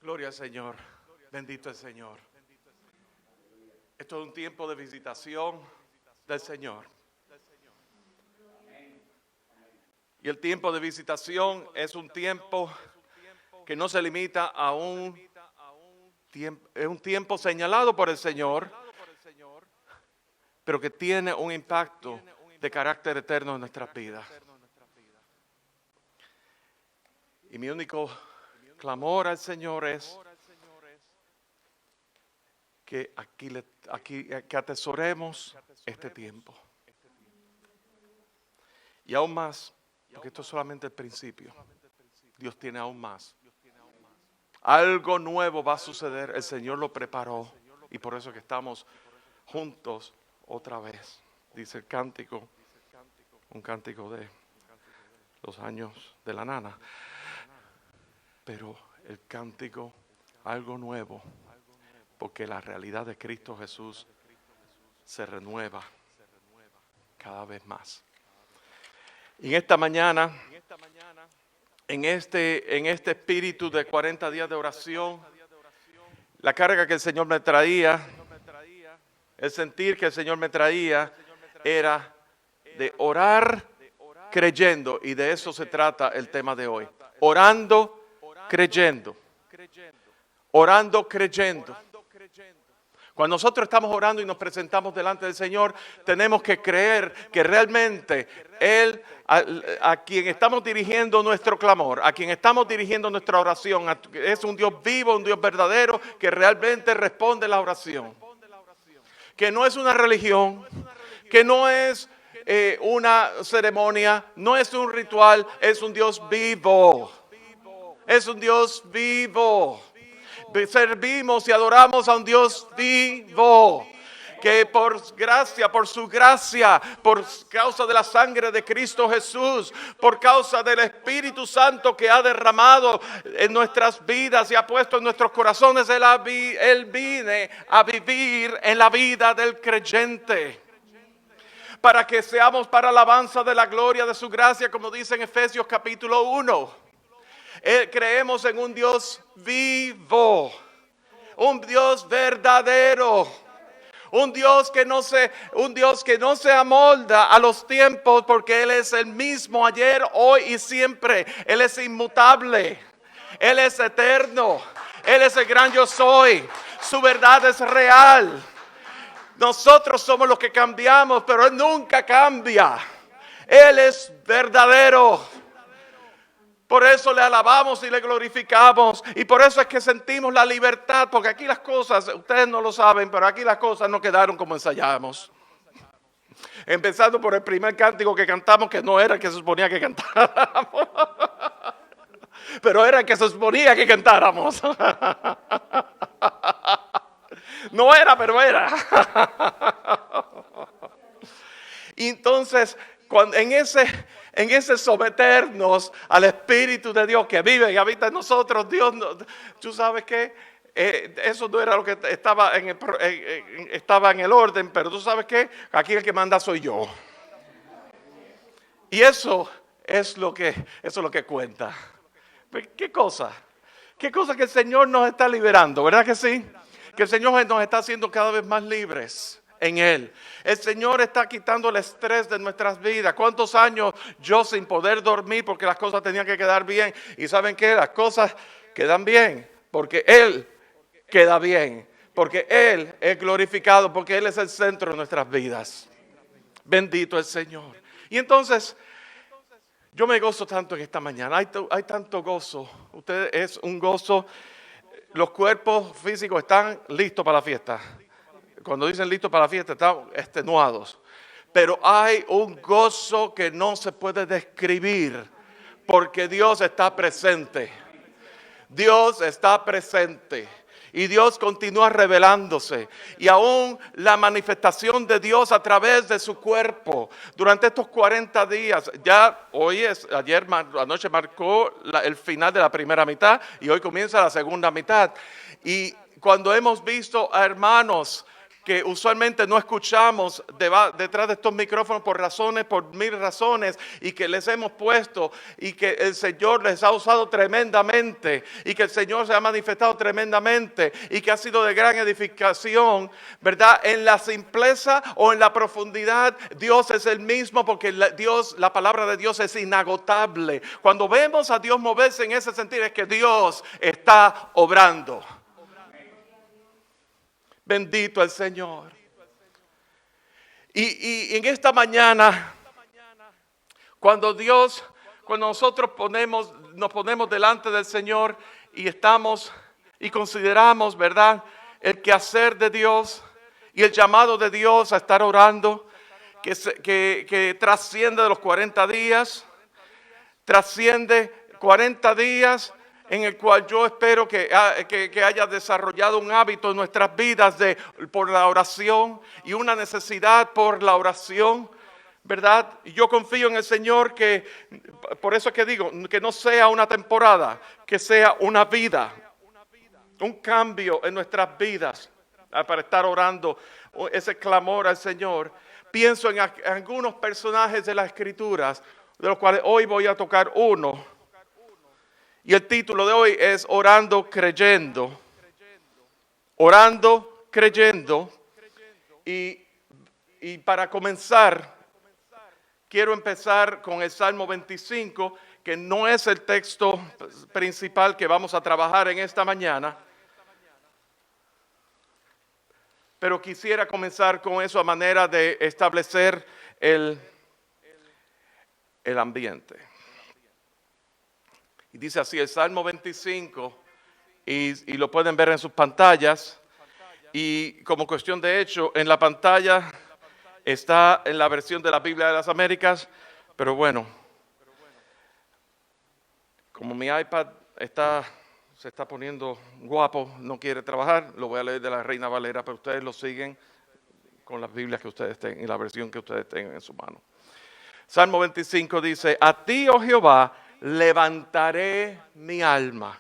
Gloria al Señor. Bendito el Señor. Esto es un tiempo de visitación del Señor. Y el tiempo de visitación es un tiempo que no se limita a un tiempo señalado por el Señor, pero que tiene un impacto de carácter eterno en nuestras vidas. Y mi único clamor al Señor es que que atesoremos este tiempo. Y aún más, porque esto es solamente el principio. Dios tiene aún más. Algo nuevo va a suceder. El Señor lo preparó. Y por eso que estamos juntos otra vez. Dice el cántico, un cántico de los años de la nana. Pero el cántico, algo nuevo. Porque la realidad de Cristo Jesús se renueva cada vez más. Y en esta mañana, en este espíritu de 40 días de oración, la carga que el Señor me traía, el sentir que el Señor me traía, era de orar creyendo. Y de eso se trata el tema de hoy. Orando, creyendo. Orando, creyendo. Cuando nosotros estamos orando y nos presentamos delante del Señor, tenemos que creer que realmente Él, a quien estamos dirigiendo nuestro clamor, a quien estamos dirigiendo nuestra oración, es un Dios vivo, un Dios verdadero, que realmente responde la oración. Que no es una religión, que no es una ceremonia, no es un ritual, es un Dios vivo. Es un Dios vivo. Servimos y adoramos a un Dios vivo, que por gracia, por su gracia, por causa de la sangre de Cristo Jesús, por causa del Espíritu Santo que ha derramado en nuestras vidas y ha puesto en nuestros corazones, Él viene a vivir en la vida del creyente. Para que seamos para alabanza de la gloria de su gracia, como dice en Efesios capítulo 1. Creemos en un Dios vivo, un Dios verdadero, un Dios que no se amolda a los tiempos, porque Él es el mismo ayer, hoy y siempre. Él es inmutable, Él es eterno, Él es el gran yo soy. Su verdad es real. Nosotros somos los que cambiamos, pero Él nunca cambia. Él es verdadero. Por eso le alabamos y le glorificamos. Y por eso es que sentimos la libertad. Porque aquí las cosas, ustedes no lo saben, pero aquí las cosas no quedaron como ensayábamos. Empezando por el primer cántico que cantamos, que no era el que se suponía que cantáramos. Pero era el que se suponía que cantáramos. No era, pero era. Y entonces, en ese someternos al Espíritu de Dios que vive y habita en nosotros, Dios, tú sabes que eso no era lo que estaba en el orden, pero tú sabes que aquí el que manda soy yo. Y eso es lo que cuenta. ¿Qué cosa? ¿Qué cosa que el Señor nos está liberando? ¿Verdad que sí? Que el Señor nos está haciendo cada vez más libres en Él. El Señor está quitando el estrés de nuestras vidas. ¿Cuántos años yo sin poder dormir porque las cosas tenían que quedar bien? Y ¿saben qué? Las cosas quedan bien porque Él queda bien. Porque Él es glorificado, porque Él es el centro de nuestras vidas. Bendito el Señor. Y entonces, yo me gozo tanto en esta mañana. Hay tanto gozo. Usted es un gozo. Los cuerpos físicos están listos para la fiesta. Cuando dicen listos para la fiesta, están extenuados. Pero hay un gozo que no se puede describir, porque Dios está presente. Dios está presente. Y Dios continúa revelándose. Y aún la manifestación de Dios a través de su cuerpo. Durante estos 40 días. Anoche marcó el final de la primera mitad. Y hoy comienza la segunda mitad. Y cuando hemos visto a hermanos que usualmente no escuchamos detrás de estos micrófonos por mil razones, y que les hemos puesto, y que el Señor les ha usado tremendamente, y que el Señor se ha manifestado tremendamente, y que ha sido de gran edificación, ¿verdad? En la simpleza o en la profundidad, Dios es el mismo, porque la palabra de Dios es inagotable. Cuando vemos a Dios moverse en ese sentido, es que Dios está obrando. Bendito el Señor. Y en esta mañana, cuando nosotros nos ponemos delante del Señor y consideramos, ¿verdad?, el quehacer de Dios y el llamado de Dios a estar orando, que trasciende de los 40 días, trasciende 40 días en el cual yo espero que haya desarrollado un hábito en nuestras vidas por la oración, y una necesidad por la oración, ¿verdad? Y yo confío en el Señor, que por eso es que digo, que no sea una temporada, que sea una vida, un cambio en nuestras vidas, para estar orando ese clamor al Señor. Pienso en algunos personajes de las Escrituras, de los cuales hoy voy a tocar uno. Y el título de hoy es Orando Creyendo. Orando Creyendo. Y para comenzar, quiero empezar con el Salmo 25, que no es el texto principal que vamos a trabajar en esta mañana. Pero quisiera comenzar con eso a manera de establecer el ambiente. Y dice así el Salmo 25, y lo pueden ver en sus pantallas. Y como cuestión de hecho, en la pantalla está en la versión de la Biblia de las Américas, pero bueno, como mi iPad se está poniendo guapo, no quiere trabajar, lo voy a leer de la Reina Valera, pero ustedes lo siguen con las Biblias que ustedes tengan y la versión que ustedes tengan en su mano. Salmo 25 dice: a ti, oh Jehová, levantaré mi alma.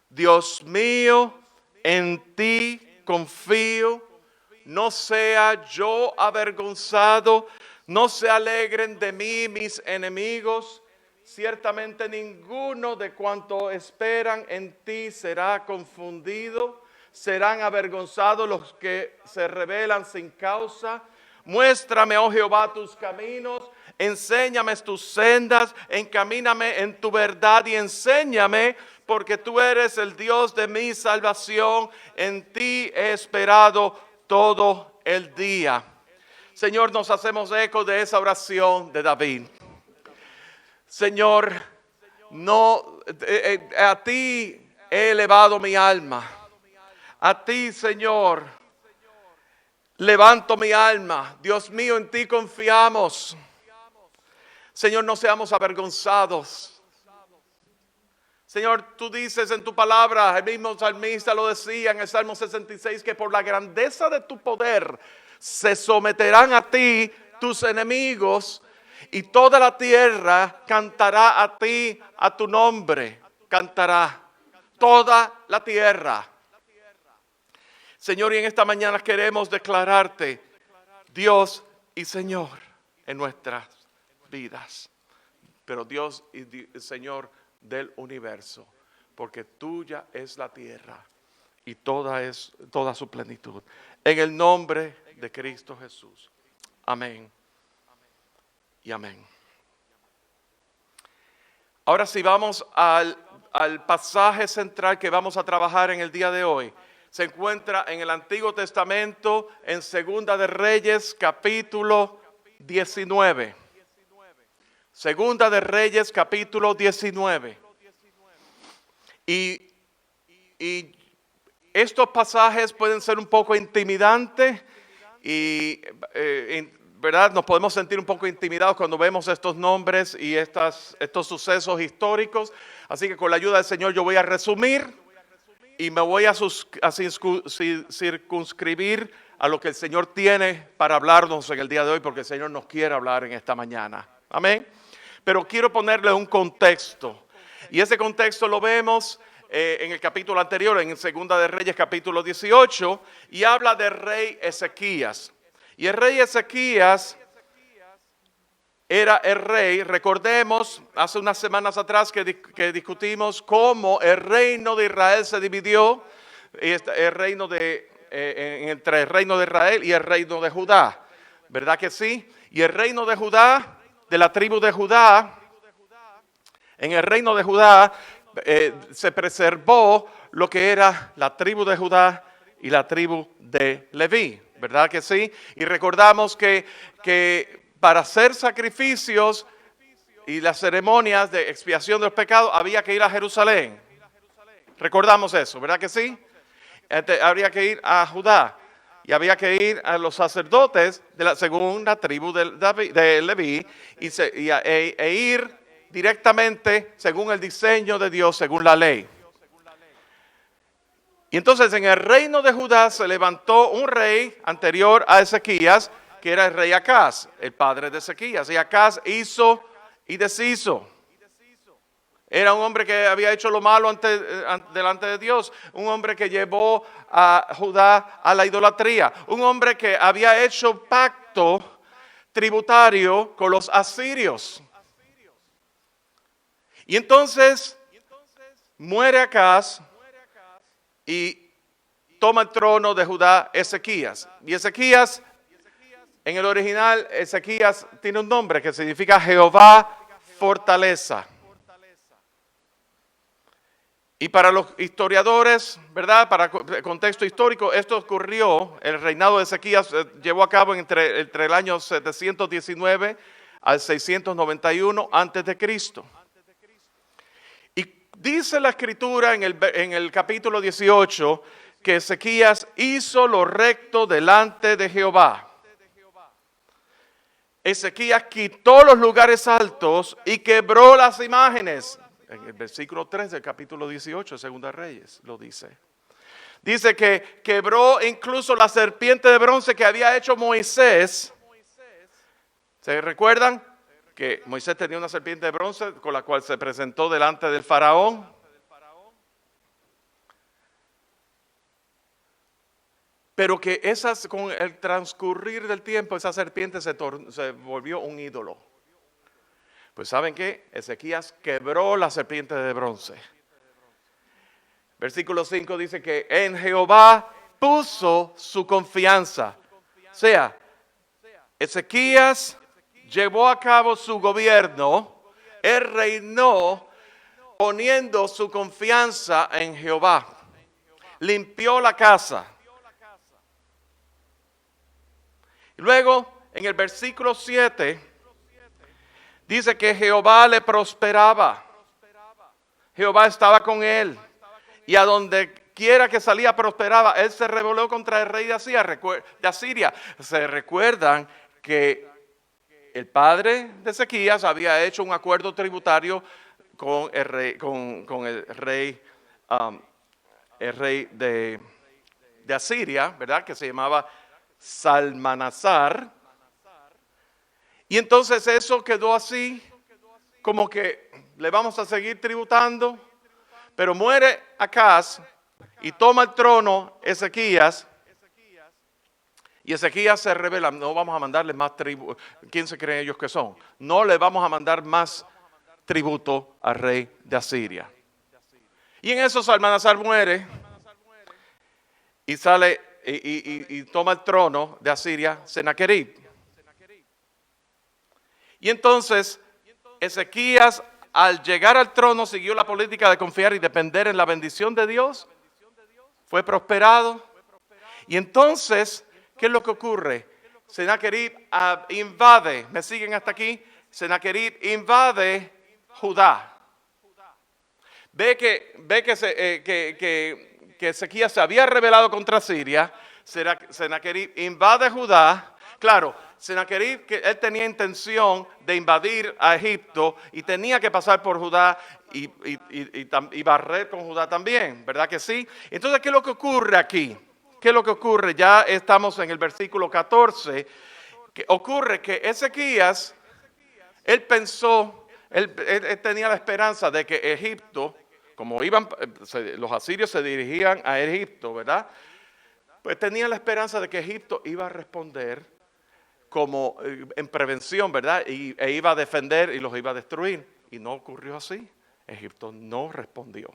Dios mío, en ti confío. No sea yo avergonzado, no se alegren de mí mis enemigos. Ciertamente ninguno de cuantos esperan en ti será confundido. Serán avergonzados los que se rebelan sin causa. Muéstrame, oh Jehová, tus caminos, enséñame tus sendas, encamíname en tu verdad y enséñame, porque tú eres el Dios de mi salvación, en ti he esperado todo el día. Señor, nos hacemos eco de esa oración de David. Señor, a ti he elevado mi alma. A ti, Señor, levanto mi alma. Dios mío, en ti confiamos. Señor, no seamos avergonzados. Señor, tú dices en tu palabra, el mismo salmista lo decía en el Salmo 66, que por la grandeza de tu poder se someterán a ti tus enemigos, y toda la tierra cantará a ti, a tu nombre, cantará toda la tierra. Señor, y en esta mañana queremos declararte Dios y Señor en nuestras vidas. Pero Dios y Señor del universo, porque tuya es la tierra y toda su plenitud. En el nombre de Cristo Jesús. Amén y amén. Ahora sí, vamos al pasaje central que vamos a trabajar en el día de hoy. Se encuentra en el Antiguo Testamento, en Segunda de Reyes, capítulo 19. Segunda de Reyes, capítulo 19. Y estos pasajes pueden ser un poco intimidantes y, ¿verdad? Nos podemos sentir un poco intimidados cuando vemos estos nombres y estos sucesos históricos. Así que con la ayuda del Señor yo voy a resumir y me voy a circunscribir a lo que el Señor tiene para hablarnos en el día de hoy, porque el Señor nos quiere hablar en esta mañana. Amén. Pero quiero ponerle un contexto. Y ese contexto lo vemos en el capítulo anterior, en Segunda de Reyes capítulo 18, y habla del rey Ezequías. Y el rey Ezequías era el rey, recordemos, hace unas semanas atrás que discutimos cómo el reino de Israel se dividió entre el reino de Israel y el reino de Judá, ¿verdad que sí? Y el reino de Judá, de la tribu de Judá, en el reino de Judá se preservó lo que era la tribu de Judá y la tribu de Leví, ¿verdad que sí? Y recordamos que para hacer sacrificios y las ceremonias de expiación de los pecados había que ir a Jerusalén. Recordamos eso, ¿verdad que sí? Habría que ir a Judá y había que ir a los sacerdotes según la tribu de Leví e ir directamente según el diseño de Dios, según la ley. Y entonces en el reino de Judá se levantó un rey anterior a Ezequías, que era el rey Acaz, el padre de Ezequías. Y Acaz hizo y deshizo. Era un hombre que había hecho lo malo delante de Dios. Un hombre que llevó a Judá a la idolatría. Un hombre que había hecho pacto tributario con los asirios. Y entonces muere Acaz y toma el trono de Judá Ezequías. Y Ezequías, en el original, Ezequías tiene un nombre que significa Jehová fortaleza. Y para los historiadores, ¿verdad? Para el contexto histórico, esto ocurrió, el reinado de Ezequías llevó a cabo entre el año 719 al 691 antes de Cristo. Dice la escritura en el capítulo 18 que Ezequías hizo lo recto delante de Jehová. Ezequías quitó los lugares altos y quebró las imágenes. En el versículo 3 del capítulo 18 de Segunda Reyes lo dice. Dice que quebró incluso la serpiente de bronce que había hecho Moisés. ¿Se recuerdan? Que Moisés tenía una serpiente de bronce con la cual se presentó delante del faraón. Pero que con el transcurrir del tiempo, esa serpiente se volvió un ídolo. Pues ¿saben qué? Ezequías quebró la serpiente de bronce. Versículo 5 dice que en Jehová puso su confianza. O sea, Ezequías llevó a cabo su gobierno, él reinó poniendo su confianza en Jehová. Limpió la casa. Luego, en el versículo 7, dice que Jehová le prosperaba. Jehová estaba con él. Y a donde quiera que salía prosperaba. Él se rebeló contra el rey de Asiria. Se recuerdan que el padre de Ezequías había hecho un acuerdo tributario con el rey de Asiria, ¿verdad? Que se llamaba Salmanasar. Y entonces eso quedó así, como que le vamos a seguir tributando. Pero muere Acaz y toma el trono Ezequías. Y Ezequías se revela, no vamos a mandarle más tributo. ¿Quién se creen ellos que son? No le vamos a mandar más tributo al rey de Asiria. Y en eso Salmanasar muere y sale y toma el trono de Asiria Sennacherib. Y entonces Ezequías, al llegar al trono, siguió la política de confiar y depender en la bendición de Dios. Fue prosperado. Y entonces, ¿qué es lo que ocurre? Sennacherib invade, ¿me siguen hasta aquí? Sennacherib invade Judá. Ve que Ezequías se había rebelado contra Siria. Sennacherib invade Judá. Claro, Sennacherib, que él tenía intención de invadir a Egipto y tenía que pasar por Judá y barrer con Judá también, ¿verdad que sí? Entonces, ¿qué es lo que ocurre aquí? ¿Qué es lo que ocurre? Ya estamos en el versículo 14. Que ocurre que Ezequías, él pensó, él tenía la esperanza de que Egipto, como iban, los asirios se dirigían a Egipto, ¿verdad? Pues tenían la esperanza de que Egipto iba a responder como en prevención, ¿verdad? E iba a defender y los iba a destruir. Y no ocurrió así. Egipto no respondió.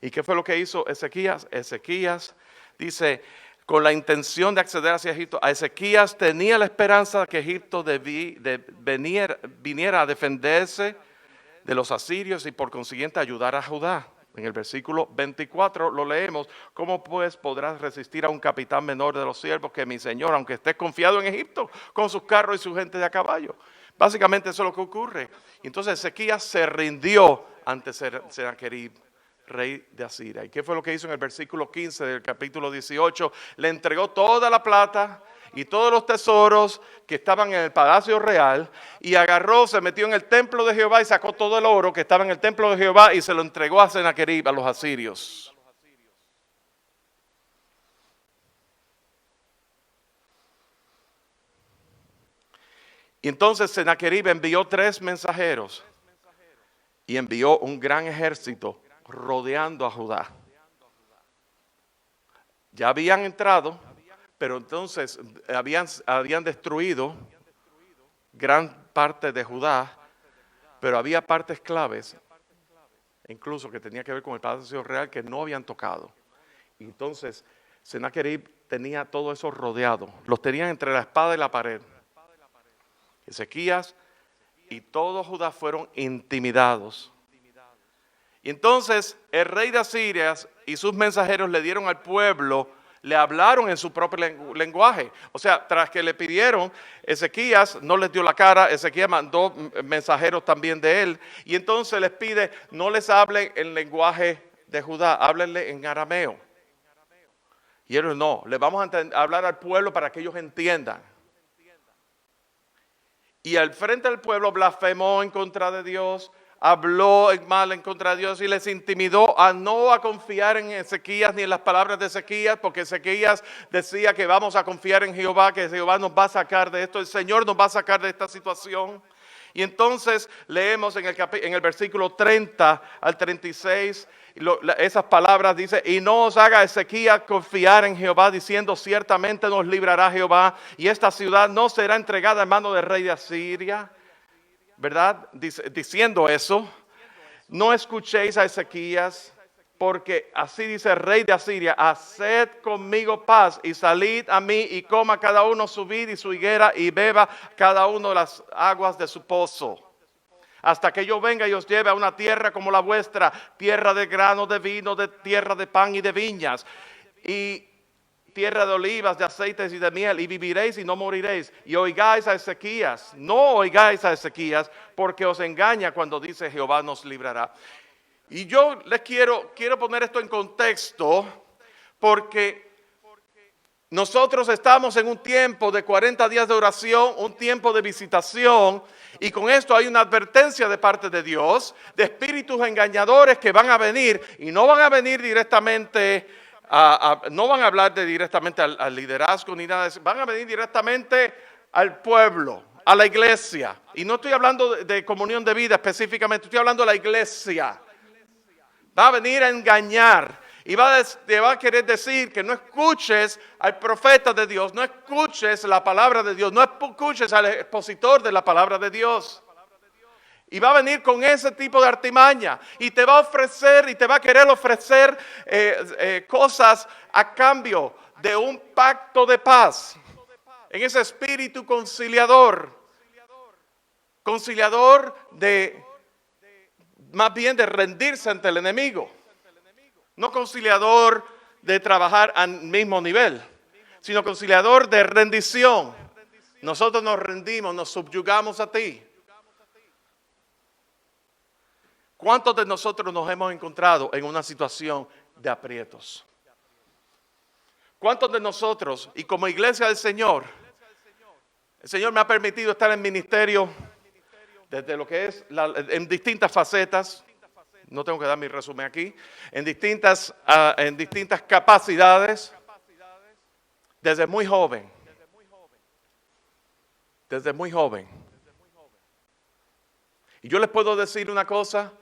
¿Y qué fue lo que hizo Ezequías? Ezequías dice, con la intención de acceder hacia Egipto, a Ezequías tenía la esperanza de que Egipto viniera a defenderse de los asirios y por consiguiente ayudar a Judá. En el versículo 24 lo leemos, ¿cómo pues podrás resistir a un capitán menor de los siervos que mi señor, aunque estés confiado en Egipto, con sus carros y su gente de a caballo? Básicamente eso es lo que ocurre. Y entonces Ezequías se rindió ante Sennacherib, rey de Asiria. ¿Y qué fue lo que hizo en el versículo 15 del capítulo 18? Le entregó toda la plata y todos los tesoros que estaban en el palacio real y agarró, se metió en el templo de Jehová y sacó todo el oro que estaba en el templo de Jehová y se lo entregó a Sennacherib, a los asirios. Y entonces Sennacherib envió 3 mensajeros y envió un gran ejército rodeando a Judá. Ya habían entrado, pero entonces habían destruido gran parte de Judá, pero había partes claves, incluso que tenía que ver con el palacio real, que no habían tocado. Y entonces Sennacherib tenía todo eso rodeado, los tenían entre la espada y la pared. Ezequías y todo Judá fueron intimidados. Y entonces el rey de Asiria y sus mensajeros le dieron al pueblo, le hablaron en su propio lenguaje. O sea, tras que le pidieron, Ezequías no les dio la cara, Ezequías mandó mensajeros también de él. Y entonces les pide, no les hablen en lenguaje de Judá, háblenle en arameo. Y ellos no, le vamos a hablar al pueblo para que ellos entiendan. Y al frente del pueblo blasfemó en contra de Dios, habló mal en contra de Dios y les intimidó a no a confiar en Ezequías ni en las palabras de Ezequías, porque Ezequías decía que vamos a confiar en Jehová, que Jehová nos va a sacar de esto, el Señor nos va a sacar de esta situación. Y entonces leemos en el versículo 30 al 36, esas palabras dice, y no os haga Ezequías confiar en Jehová, diciendo, ciertamente nos librará Jehová, y esta ciudad no será entregada en mano del rey de Asiria. ¿Verdad? Diciendo eso, no escuchéis a Ezequías, porque así dice el rey de Asiria, haced conmigo paz y salid a mí y coma cada uno su vid y su higuera y beba cada uno las aguas de su pozo. Hasta que yo venga y os lleve a una tierra como la vuestra, tierra de grano, de vino, de tierra de pan y de viñas. Y tierra de olivas, de aceites y de miel, y viviréis y no moriréis. Y oigáis a Ezequías, no oigáis a Ezequías, porque os engaña cuando dice Jehová nos librará. Y yo les quiero poner esto en contexto, porque nosotros estamos en un tiempo de 40 días de oración, un tiempo de visitación, y con esto hay una advertencia de parte de Dios, de espíritus engañadores que van a venir, y no van a venir directamente no van a hablar directamente al liderazgo ni nada de eso, van a venir directamente al pueblo, a la iglesia. Y no estoy hablando de comunión de vida específicamente, estoy hablando de la iglesia. Va a venir a engañar y te va a querer decir que no escuches al profeta de Dios, no escuches la palabra de Dios, no escuches al expositor de la palabra de Dios. Y va a venir con ese tipo de artimaña y te va a ofrecer y te va a querer ofrecer cosas a cambio de un pacto de paz. En ese espíritu conciliador de, más bien de rendirse ante el enemigo. No conciliador de trabajar al mismo nivel, sino conciliador de rendición. Nosotros nos rendimos, nos subyugamos a ti. ¿Cuántos de nosotros nos hemos encontrado en una situación de aprietos? ¿Cuántos de nosotros, y como iglesia del Señor, el Señor me ha permitido estar en ministerio desde lo que es en distintas facetas, no tengo que dar mi resumen aquí, en distintas capacidades, desde muy joven. Desde muy joven. Y yo les puedo decir una cosa.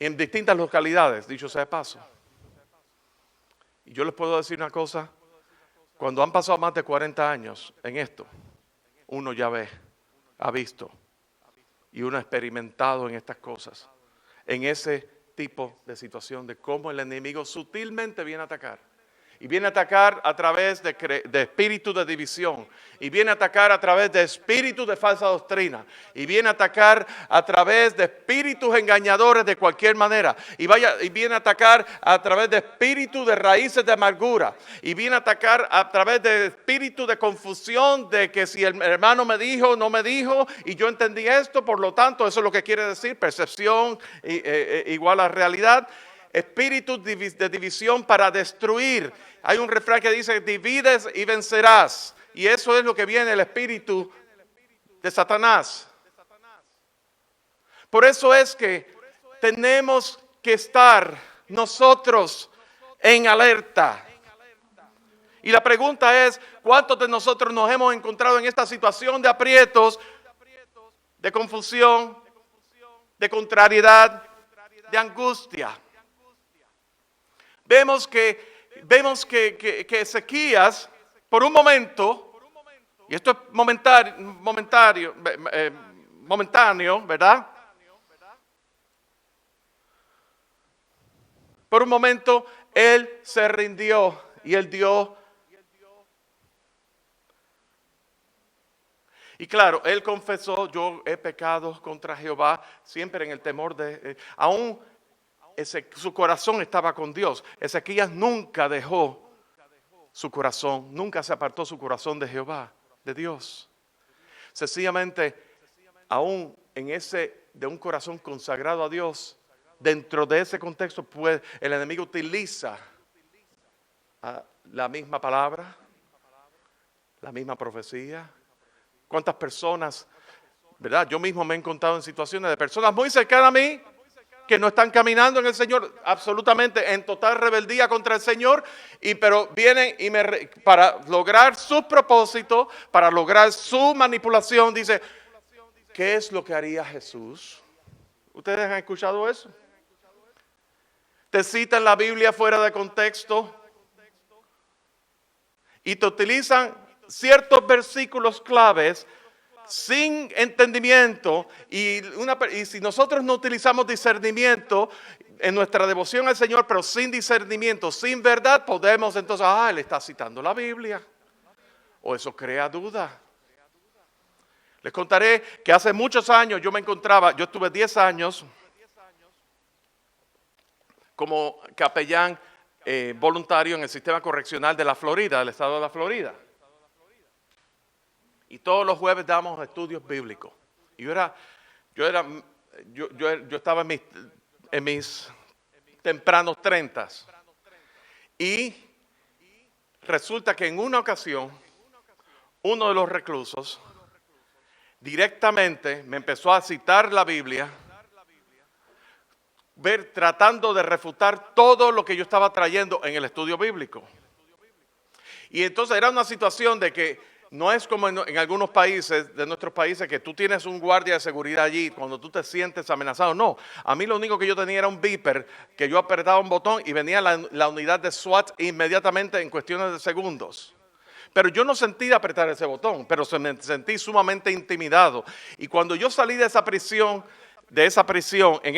en distintas localidades, dicho sea de paso. Y yo les puedo decir una cosa, cuando han pasado más de 40 años en esto, uno ya ve, ha visto y uno ha experimentado en estas cosas, en ese tipo de situación de cómo el enemigo sutilmente viene a atacar. Y viene a atacar a través de espíritu de división. Y viene a atacar a través de espíritu de falsa doctrina. Y viene a atacar a través de espíritus engañadores de cualquier manera. Y viene a atacar a través de espíritu de raíces de amargura. Y viene a atacar a través de espíritu de confusión de que si el hermano me dijo, no me dijo, y yo entendí esto, por lo tanto, eso es lo que quiere decir, percepción igual a realidad. Espíritu de división para destruir. Hay un refrán que dice, divides y vencerás. Y eso es lo que viene el espíritu de Satanás. Por eso es que tenemos que estar nosotros en alerta. Y la pregunta es, ¿cuántos de nosotros nos hemos encontrado en esta situación de aprietos, de confusión, de contrariedad, de angustia? Vemos que Ezequías, por un momento, y esto es momentáneo, ¿verdad? Por un momento, él se rindió y él dio. Y claro, él confesó, yo he pecado contra Jehová, siempre en el temor de, aún su corazón estaba con Dios. Ezequías nunca dejó su corazón, nunca se apartó su corazón de Jehová, de Dios. Sencillamente, aún de un corazón consagrado a Dios, dentro de ese contexto, pues, el enemigo utiliza la misma palabra, la misma profecía. ¿Cuántas personas, verdad? Yo mismo me he encontrado en situaciones de personas muy cercanas a mí, que no están caminando en el Señor, absolutamente en total rebeldía contra el Señor, pero vienen y para lograr su propósito, para lograr su manipulación, dice, ¿qué es lo que haría Jesús? ¿Ustedes han escuchado eso? Te citan la Biblia fuera de contexto y te utilizan ciertos versículos claves sin entendimiento, y si nosotros no utilizamos discernimiento en nuestra devoción al Señor, pero sin discernimiento, sin verdad, podemos entonces, él está citando la Biblia, o eso crea duda. Les contaré que hace muchos años yo estuve 10 años como capellán voluntario en el sistema correccional de la Florida, del estado de la Florida. Y todos los jueves damos estudios bíblicos. Y yo estaba en mis tempranos 30. Y resulta que en una ocasión, uno de los reclusos directamente me empezó a citar la Biblia, tratando de refutar todo lo que yo estaba trayendo en el estudio bíblico. Y entonces era una situación de que no es como en algunos países, de nuestros países, que tú tienes un guardia de seguridad allí cuando tú te sientes amenazado. No, a mí lo único que yo tenía era un beeper, que yo apretaba un botón y venía la unidad de SWAT inmediatamente en cuestiones de segundos. Pero yo no sentí apretar ese botón, pero me sentí sumamente intimidado. Y cuando yo salí de esa prisión, en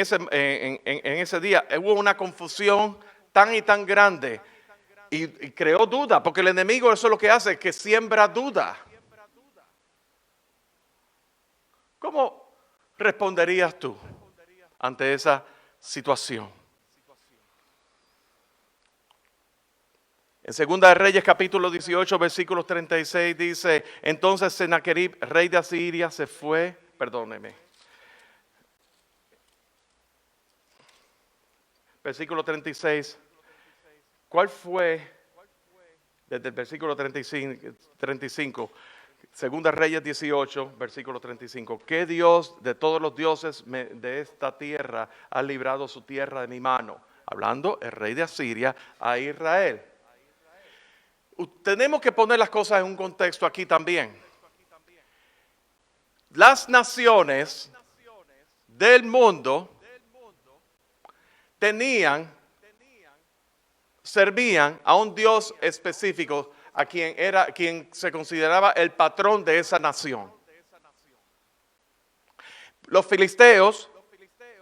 ese día, hubo una confusión tan y tan grande. Y creó duda, porque el enemigo eso es lo que hace, que siembra duda. ¿Cómo responderías tú ante esa situación? En 2 de Reyes capítulo 18 versículos 36 dice, entonces Sennacherib, rey de Asiria, se fue, versículo 36. ¿Cuál fue, desde el versículo 35, Segunda Reyes 18, versículo 35, qué Dios de todos los dioses de esta tierra ha librado su tierra de mi mano? Hablando el rey de Asiria a Israel. Tenemos que poner las cosas en un contexto aquí también. Las naciones del mundo servían a un Dios específico, a quien se consideraba el patrón de esa nación. Los filisteos,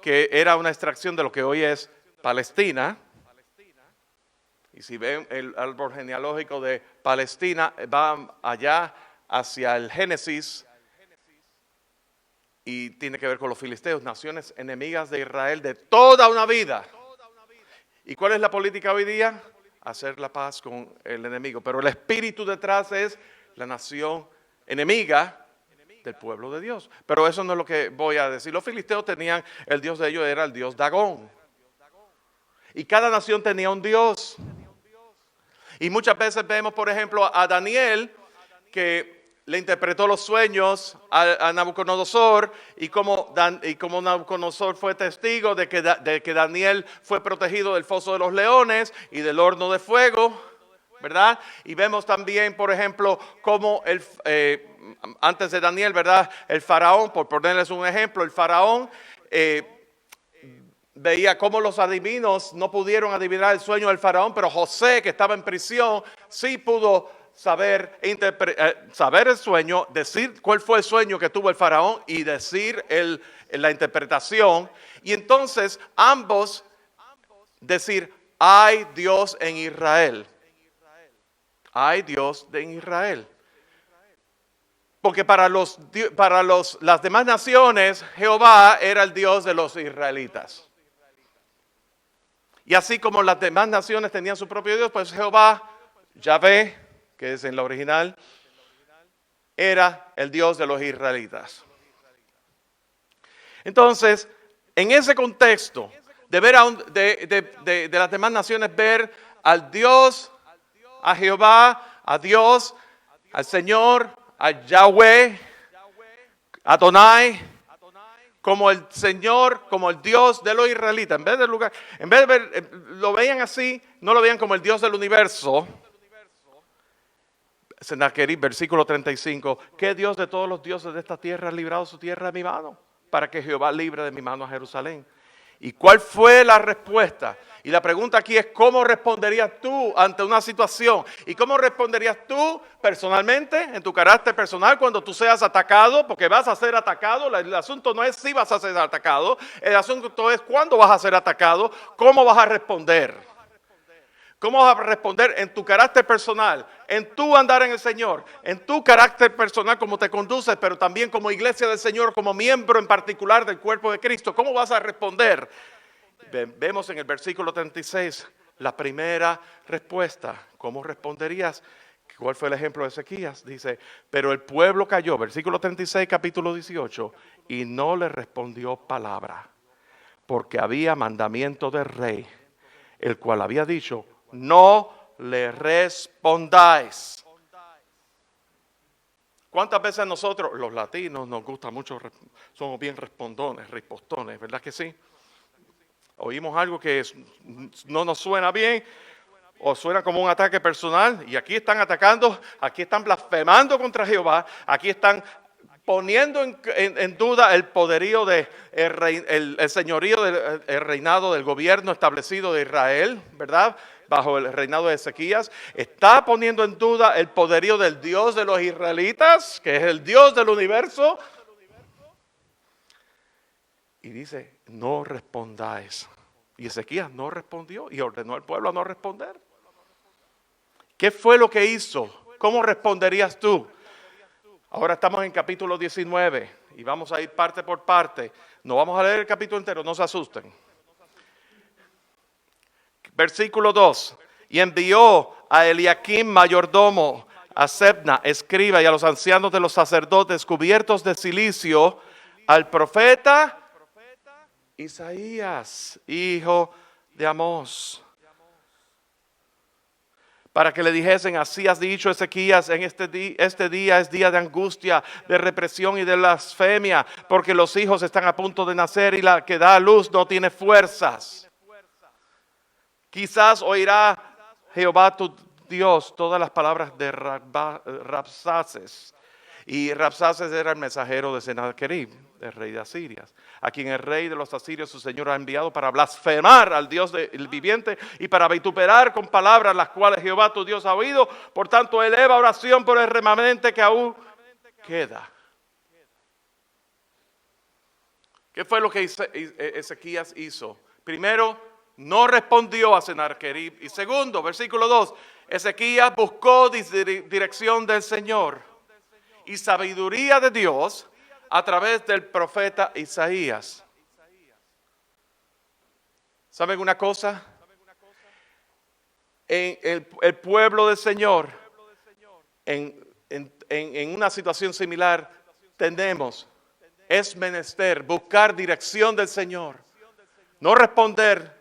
que era una extracción de lo que hoy es Palestina, y si ven el árbol genealógico de Palestina, va allá hacia el Génesis, y tiene que ver con los filisteos, naciones enemigas de Israel de toda una vida. ¿Y cuál es la política hoy día? Hacer la paz con el enemigo. Pero el espíritu detrás es la nación enemiga del pueblo de Dios. Pero eso no es lo que voy a decir. Los filisteos tenían, el dios de ellos era el dios Dagón. Y cada nación tenía un dios. Y muchas veces vemos, por ejemplo, a Daniel, que le interpretó los sueños a Nabucodonosor, y como Nabucodonosor fue testigo de que Daniel fue protegido del foso de los leones y del horno de fuego, ¿verdad? Y vemos también, por ejemplo, cómo antes de Daniel, ¿verdad? El faraón, por ponerles un ejemplo, el faraón veía cómo los adivinos no pudieron adivinar el sueño del faraón, pero José, que estaba en prisión, sí pudo saber el sueño, decir cuál fue el sueño que tuvo el faraón y decir la interpretación. Y entonces ambos decir, hay Dios en Israel. Hay Dios en Israel. Porque para las demás naciones, Jehová era el Dios de los israelitas. Y así como las demás naciones tenían su propio Dios, pues Jehová, Yahvé, que es en la original, era el Dios de los israelitas. Entonces, en ese contexto de ver de las demás naciones, ver al Dios, a Jehová, a Dios, al Señor, a Yahweh, Adonai, como el Señor, como el Dios de los israelitas. En vez de ver, lo veían así, no lo veían como el Dios del universo. Sennacherib, versículo 35, ¿qué Dios de todos los dioses de esta tierra ha librado su tierra de mi mano? Para que Jehová libre de mi mano a Jerusalén. ¿Y cuál fue la respuesta? Y la pregunta aquí es, ¿cómo responderías tú ante una situación? ¿Y cómo responderías tú personalmente, en tu carácter personal, cuando tú seas atacado? Porque vas a ser atacado. El asunto no es si vas a ser atacado. El asunto es cuándo vas a ser atacado. ¿Cómo vas a responder? ¿Cómo vas a responder en tu carácter personal, en tu andar en el Señor, en tu carácter personal, cómo te conduces, pero también como iglesia del Señor, como miembro en particular del cuerpo de Cristo? ¿Cómo vas a responder? Vemos en el versículo 36 la primera respuesta. ¿Cómo responderías? ¿Cuál fue el ejemplo de Ezequías? Dice, pero el pueblo cayó, versículo 36, capítulo 18, y no le respondió palabra, porque había mandamiento del rey, el cual había dicho, no le respondáis. ¿Cuántas veces nosotros, los latinos, nos gusta mucho, somos bien ripostones, ¿verdad que sí? Oímos algo que no nos suena bien o suena como un ataque personal, y aquí están atacando, aquí están blasfemando contra Jehová, aquí están poniendo en duda el poderío el señorío el reinado del gobierno establecido de Israel, ¿verdad? Bajo el reinado de Ezequías. Está poniendo en duda el poderío del Dios de los israelitas, que es el Dios del universo. Y dice, no respondáis. Y Ezequías no respondió y ordenó al pueblo a no responder. ¿Qué fue lo que hizo? ¿Cómo responderías tú? Ahora estamos en capítulo 19 y vamos a ir parte por parte. No vamos a leer el capítulo entero, no se asusten. Versículo 2. Y envió a Eliakim, mayordomo, a Sebna, escriba, y a los ancianos de los sacerdotes cubiertos de cilicio, al profeta Isaías, hijo de Amós, para que le dijesen, así has dicho Ezequías, en este día es día de angustia, de represión y de blasfemia, porque los hijos están a punto de nacer y la que da a luz no tiene fuerzas. Quizás oirá Jehová tu Dios todas las palabras de Rabsaces. Y Rabsaces era el mensajero de Sennacherib. del rey de Asiria, a quien el rey de los asirios, su señor, ha enviado para blasfemar al Dios del viviente y para vituperar con palabras las cuales Jehová tu Dios ha oído. Por tanto, eleva oración por el remanente que aún queda. ¿Qué fue lo que Ezequías hizo? Primero, no respondió a Sennacherib. Y segundo, versículo 2, Ezequías buscó dirección del Señor y sabiduría de Dios a través del profeta Isaías. ¿Saben una cosa? En el pueblo del Señor, en una situación similar, es menester buscar dirección del Señor. No responder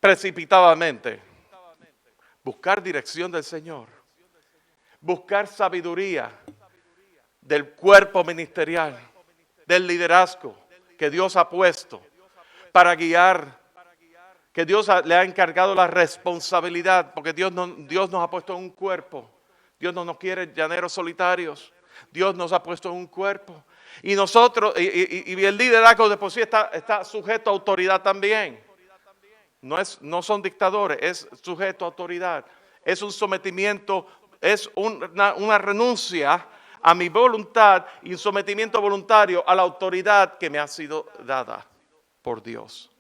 precipitadamente. Buscar dirección del Señor. Buscar sabiduría del cuerpo ministerial, del liderazgo que Dios ha puesto para guiar, que Dios le ha encargado la responsabilidad, porque Dios nos ha puesto en un cuerpo. Dios no nos quiere llaneros solitarios. Dios nos ha puesto en un cuerpo. Y nosotros, y el liderazgo de por sí está sujeto a autoridad también. No son dictadores, es sujeto a autoridad. Es un sometimiento, es una renuncia a mi voluntad y un sometimiento voluntario a la autoridad que me ha sido dada por Dios.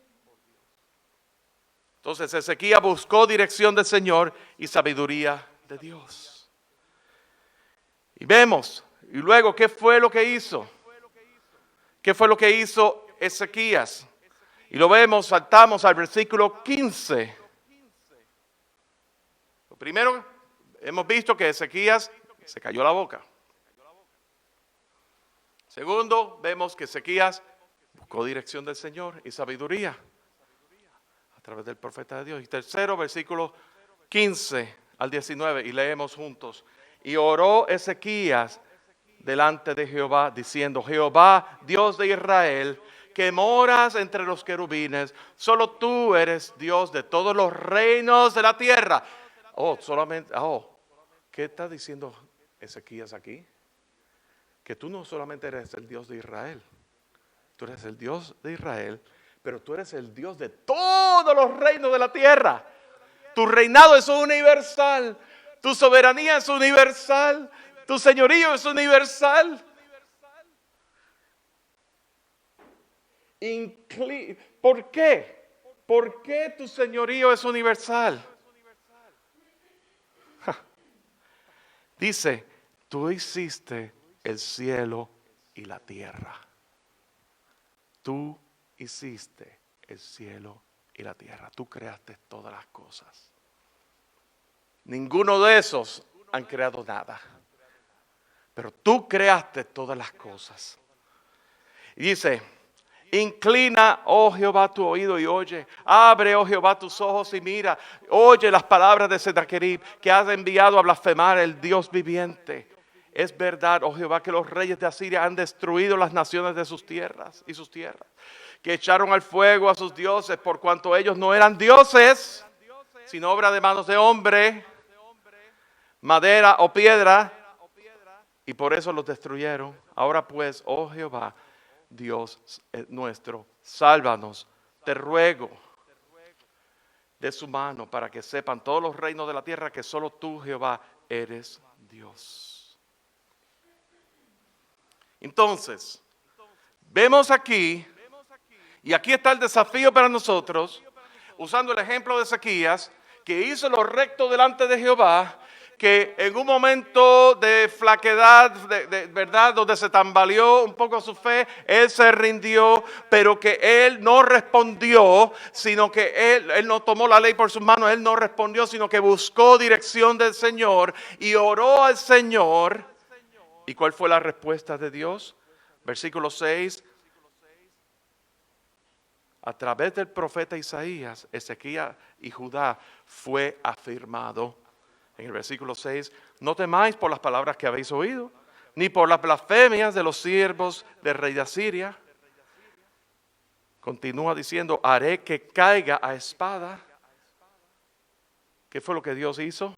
Entonces Ezequías buscó dirección del Señor y sabiduría de Dios. Y vemos, y luego, ¿qué fue lo que hizo? ¿Qué fue lo que hizo Ezequías? Y lo vemos, saltamos al versículo 15. Lo primero, hemos visto que Ezequías se cayó la boca. Segundo, vemos que Ezequías buscó dirección del Señor y sabiduría a través del profeta de Dios. Y tercero, versículo 15 al 19, y leemos juntos. Y oró Ezequías delante de Jehová, diciendo: Jehová, Dios de Israel, que moras entre los querubines, solo tú eres Dios de todos los reinos de la tierra. ¿Qué está diciendo Ezequías aquí? Que tú no solamente eres el Dios de Israel, tú eres el Dios de Israel, pero tú eres el Dios de todos los reinos de la tierra. Tu reinado es universal, tu soberanía es universal, tu señorío es universal. ¿Por qué? ¿Por qué tu señorío es universal? Dice, tú hiciste el cielo y la tierra. Tú hiciste el cielo y la tierra. Tú creaste todas las cosas. Ninguno de esos han creado nada. Pero tú creaste todas las cosas. Y dice, inclina, oh Jehová, tu oído y oye. Abre, oh Jehová, tus ojos y mira. Oye las palabras de Sennacherib, que has enviado a blasfemar el Dios viviente. Es verdad, oh Jehová, que los reyes de Asiria han destruido las naciones de sus tierras y sus tierras, que echaron al fuego a sus dioses, por cuanto ellos no eran dioses, sino obra de manos de hombre, madera o piedra, y por eso los destruyeron. Ahora pues, oh Jehová, Dios nuestro, sálvanos, te ruego, de su mano, para que sepan todos los reinos de la tierra que solo tú, Jehová, eres Dios. Entonces, vemos aquí, y aquí está el desafío para nosotros, usando el ejemplo de Ezequías, que hizo lo recto delante de Jehová, que en un momento de flaquedad, de verdad, donde se tambaleó un poco su fe, él se rindió, pero que él no respondió, sino que él no tomó la ley por sus manos, él no respondió, sino que buscó dirección del Señor y oró al Señor. ¿Y cuál fue la respuesta de Dios? Versículo 6. A través del profeta Isaías, Ezequías y Judá fue afirmado. En el versículo 6, no temáis por las palabras que habéis oído, ni por las blasfemias de los siervos del rey de Asiria. Continúa diciendo, haré que caiga a espada. ¿Qué fue lo que Dios hizo?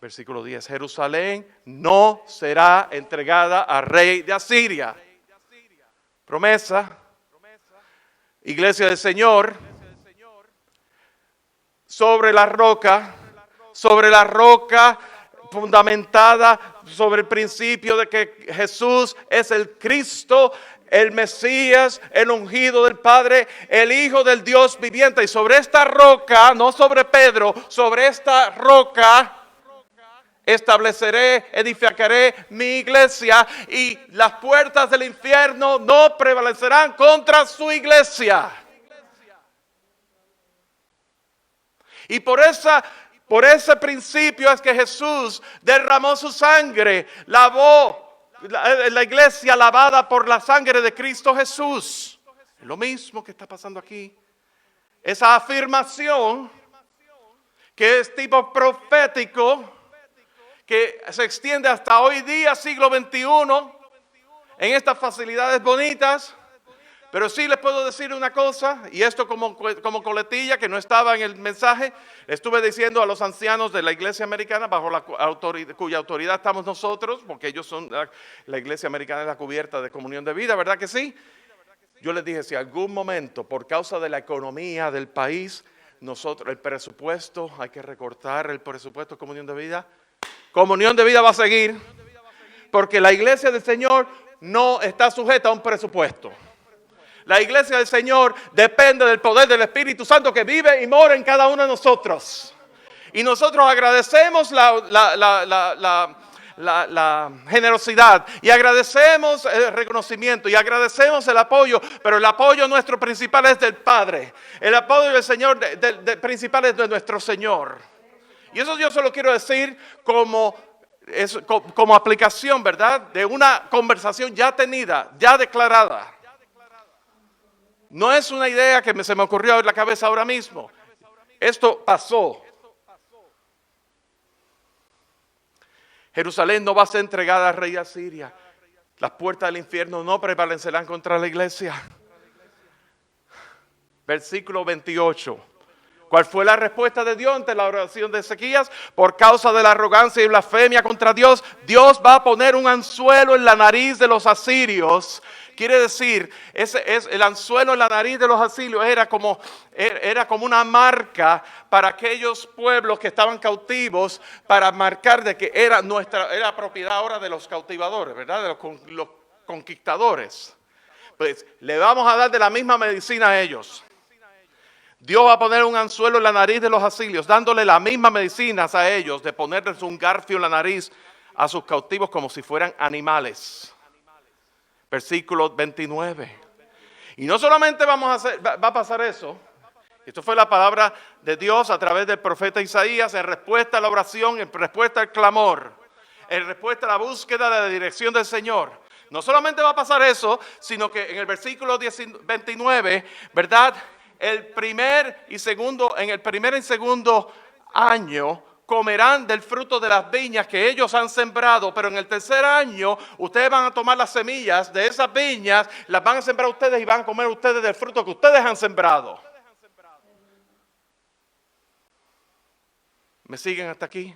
Versículo 10. Jerusalén no será entregada al rey de Asiria. Promesa. Iglesia del Señor. Sobre la roca fundamentada sobre el principio de que Jesús es el Cristo, el Mesías, el ungido del Padre, el Hijo del Dios viviente. Y sobre esta roca, no sobre Pedro, sobre esta roca estableceré, edificaré mi iglesia, y las puertas del infierno no prevalecerán contra su iglesia. Y por ese principio es que Jesús derramó su sangre, lavó la iglesia lavada por la sangre de Cristo Jesús. Es lo mismo que está pasando aquí. Esa afirmación que es tipo profético, que se extiende hasta hoy día, siglo XXI, en estas facilidades bonitas. Pero sí les puedo decir una cosa, y esto como coletilla que no estaba en el mensaje. Estuve diciendo a los ancianos de la iglesia americana, bajo cuya autoridad estamos nosotros, porque ellos son, la iglesia americana es la cubierta de Comunión de Vida, ¿verdad que sí? Yo les dije, si algún momento, por causa de la economía del país, el presupuesto, hay que recortar el presupuesto de Comunión de Vida va a seguir, porque la iglesia del Señor no está sujeta a un presupuesto. La iglesia del Señor depende del poder del Espíritu Santo que vive y mora en cada uno de nosotros. Y nosotros agradecemos la generosidad, y agradecemos el reconocimiento, y agradecemos el apoyo, pero el apoyo nuestro principal es del Padre. El apoyo del Señor principal es de nuestro Señor. Y eso yo solo quiero decir como aplicación, ¿verdad? De una conversación ya tenida, ya declarada. No es una idea que se me ocurrió en la cabeza ahora mismo. Esto pasó. Jerusalén no va a ser entregada al rey de Asiria. Las puertas del infierno no prevalecerán contra la iglesia. Versículo 28. ¿Cuál fue la respuesta de Dios ante la oración de Ezequías? Por causa de la arrogancia y blasfemia contra Dios, Dios va a poner un anzuelo en la nariz de los asirios. Quiere decir, el anzuelo en la nariz de los asirios era como una marca para aquellos pueblos que estaban cautivos, para marcar de que era propiedad ahora de los cautivadores, ¿verdad? De los conquistadores. Pues le vamos a dar de la misma medicina a ellos. Dios va a poner un anzuelo en la nariz de los asirios, dándole la misma medicina a ellos, de ponerles un garfio en la nariz a sus cautivos como si fueran animales. Versículo 29. Y no solamente va a pasar eso. Esto fue la palabra de Dios a través del profeta Isaías en respuesta a la oración, en respuesta al clamor, en respuesta a la búsqueda de la dirección del Señor. No solamente va a pasar eso, sino que en el versículo 29, ¿verdad? En el primer y segundo año comerán del fruto de las viñas que ellos han sembrado, pero en el tercer año ustedes van a tomar las semillas de esas viñas, las van a sembrar ustedes y van a comer ustedes del fruto que ustedes han sembrado. ¿Me siguen hasta aquí?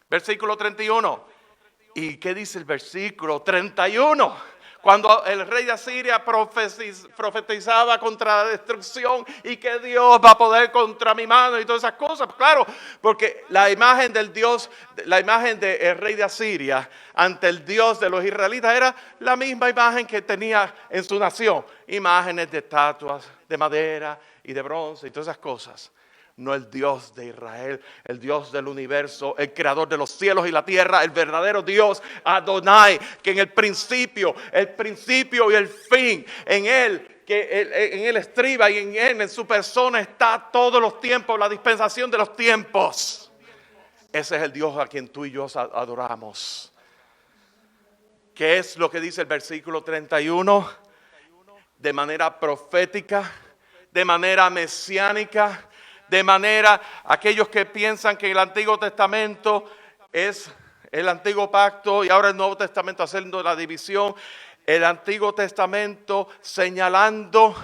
Versículo 31. ¿Y qué dice el versículo 31? Cuando el rey de Asiria profetizaba contra la destrucción y que Dios va a poder contra mi mano y todas esas cosas. Claro, porque la imagen del Dios, la imagen del rey de Asiria ante el Dios de los israelitas era la misma imagen que tenía en su nación. Imágenes de estatuas de madera y de bronce y todas esas cosas. No el Dios de Israel, el Dios del universo, el creador de los cielos y la tierra, el verdadero Dios, Adonai, que en el principio y el fin, en Él estriba y en Él, en su persona está todos los tiempos, la dispensación de los tiempos. Ese es el Dios a quien tú y yo adoramos. ¿Qué es lo que dice el versículo 31? De manera profética, de manera mesiánica, de manera, aquellos que piensan que el Antiguo Testamento es el Antiguo Pacto y ahora el Nuevo Testamento haciendo la división, el Antiguo Testamento señalando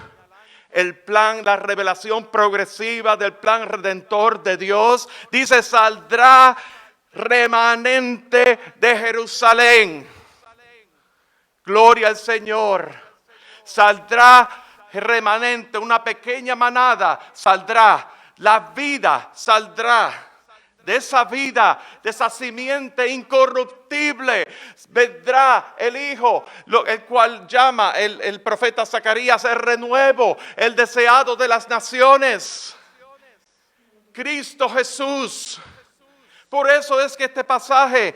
el plan, la revelación progresiva del plan redentor de Dios. Dice, saldrá remanente de Jerusalén. Gloria al Señor. Saldrá remanente, una pequeña manada saldrá. La vida saldrá. De esa vida, de esa simiente incorruptible, vendrá el Hijo, el cual llama el profeta Zacarías el renuevo, el deseado de las naciones. Cristo Jesús. Por eso es que este pasaje,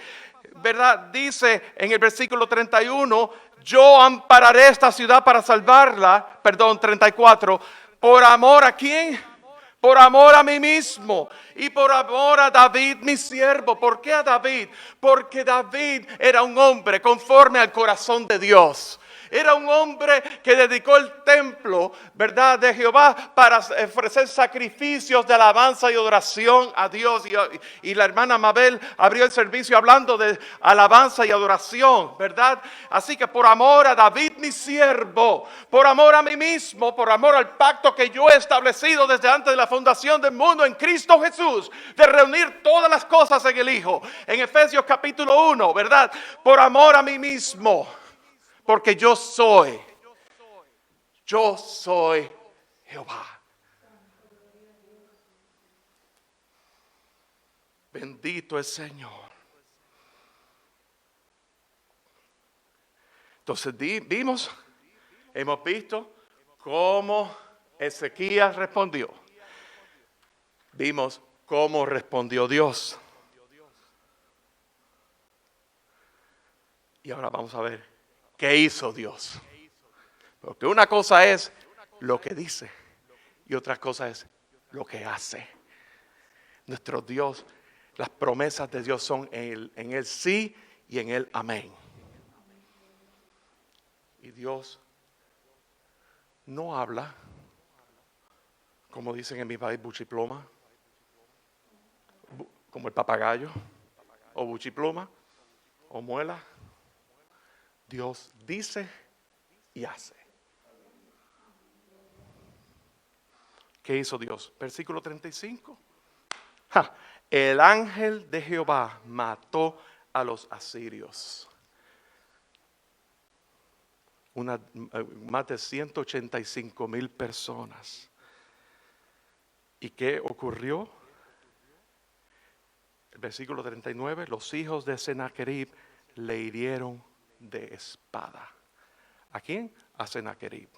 ¿verdad? Dice en el versículo 31, yo ampararé esta ciudad para salvarla, 34, ¿por amor a quién? Por amor a mí mismo y por amor a David, mi siervo. ¿Por qué a David? Porque David era un hombre conforme al corazón de Dios. Era un hombre que dedicó el templo, ¿verdad?, de Jehová para ofrecer sacrificios de alabanza y adoración a Dios. Y la hermana Mabel abrió el servicio hablando de alabanza y adoración, ¿verdad? Así que por amor a David, mi siervo, por amor a mí mismo, por amor al pacto que yo he establecido desde antes de la fundación del mundo en Cristo Jesús, de reunir todas las cosas en el Hijo. En Efesios capítulo 1, ¿verdad? Por amor a mí mismo. Porque yo soy Jehová. Bendito el Señor. Entonces hemos visto cómo Ezequías respondió. Vimos cómo respondió Dios. Y ahora vamos a ver qué hizo Dios. Porque una cosa es lo que dice y otra cosa es lo que hace. Nuestro Dios, las promesas de Dios son en el sí y en el amén. Y Dios no habla, como dicen en mi país, buchiploma, como el papagayo, o buchiploma, o muela. Dios dice y hace. ¿Qué hizo Dios? Versículo 35. El ángel de Jehová mató a los asirios. Más de 185,000 personas. ¿Y qué ocurrió? El versículo 39. Los hijos de Sennacherib le hirieron de espada. ¿A quién? A Sennacherib.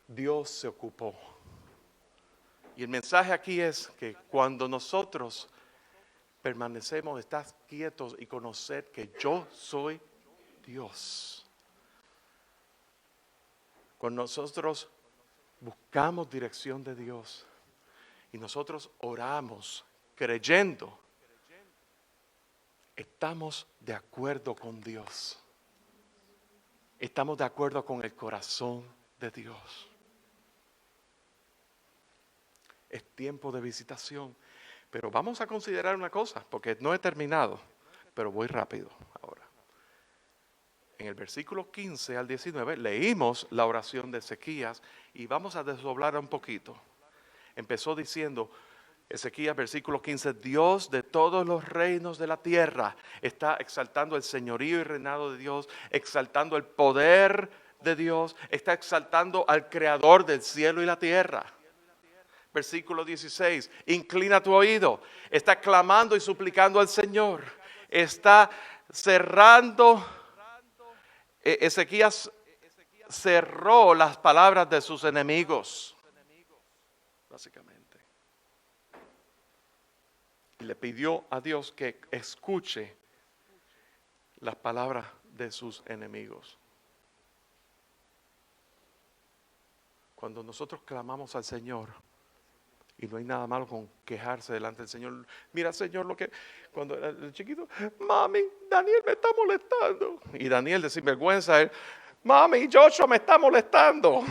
Dios se ocupó. Y el mensaje aquí es que cuando nosotros permanecemos, estar quietos y conocer que yo soy Dios. Cuando nosotros buscamos dirección de Dios y nosotros oramos creyendo, estamos de acuerdo con Dios. Estamos de acuerdo con el corazón de Dios. Es tiempo de visitación. Pero vamos a considerar una cosa, porque no he terminado, pero voy rápido ahora. En el versículo 15 al 19 leímos la oración de Ezequías y vamos a desdoblar un poquito. Empezó diciendo, Ezequías versículo 15, Dios de todos los reinos de la tierra. Está exaltando el señorío y reinado de Dios, exaltando el poder de Dios, está exaltando al creador del cielo y la tierra. Versículo 16, inclina tu oído, está clamando y suplicando al Señor, está cerrando, Ezequías cerró las palabras de sus enemigos, básicamente. Y le pidió a Dios que escuche las palabras de sus enemigos. Cuando nosotros clamamos al Señor, y no hay nada malo con quejarse delante del Señor. Mira, Señor, lo que cuando el chiquito, mami, Daniel me está molestando. Y Daniel de sinvergüenza, él, mami, Joshua me está molestando.